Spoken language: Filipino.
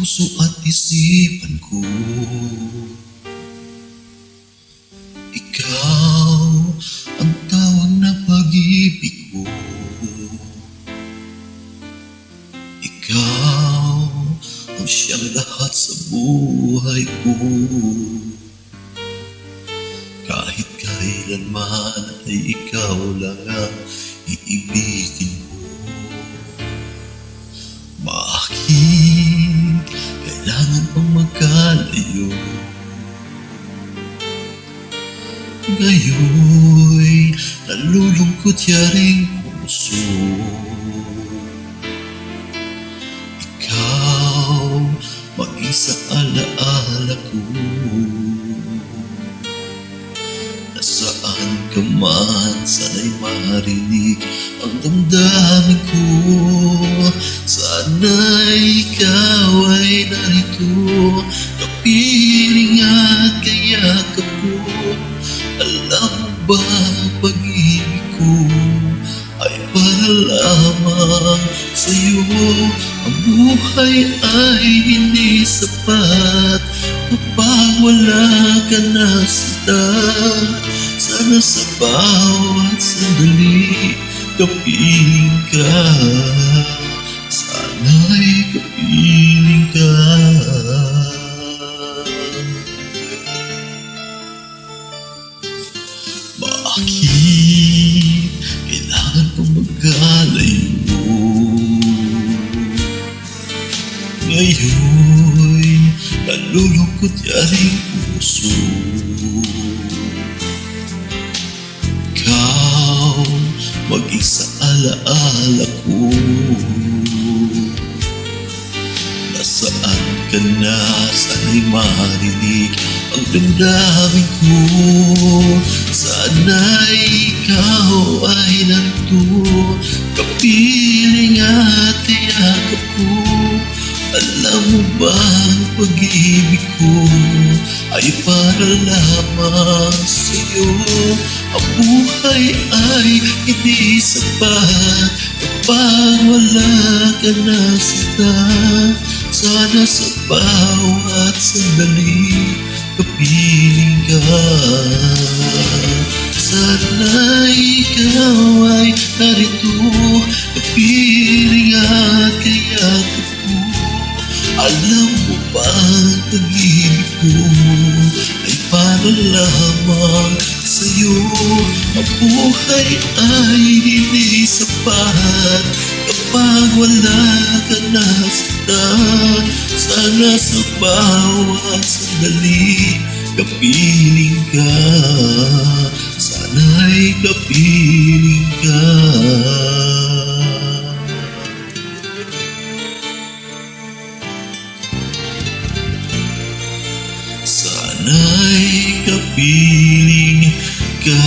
puso at isipan ko. Ikaw ang tawag na pag-ibig ko. Ikaw ang siyang lahat sa buhay ko. Kahit kailanman ay ikaw lang ang iibigin ko. Bakit kailangan pang magkalayo? Ngayo'y nalulungkot yaring puso. Ikaw maging sa alaala ko. Nasaan ka man, sana'y marinig ang damdamin ko. Sana'y ikaw ay narito, kapiling at kayakap ko. Alam mo ba, pag-ibig ko ay para lamang sa'yo. Ang buhay ay hindi sapat kapag wala ka na sila. Sana sa bawat sandali kapiling ka. Sana'y kapiling ka. Bakit kailangan pang magkalayo? Ngayo'y nalulungkot yaring puso. Ikaw maging sa alaala ko. Nasaan ka na, sana'y marinig ang damdamin ko. Sana'y ikaw ay narito, kapiling at kayakap ko. Alam mo ba, ang pag-ibig ko ay para lamang sa'yo. Ang buhay ay hindi sapat kapag wala ka na sila. Sana sa bawat sandali kapiling ka. Sana ikaw ay narito, kapiling at kayakap ko. Alam mo ba, ang pag-ibig ko ay para lamang sa'yo. Ang buhay ay hindi sapat kapag wala ka na sila. Sana sa bawat sandali kapiling ka. Sana'y kapiling ka. Sana'y kapiling ka.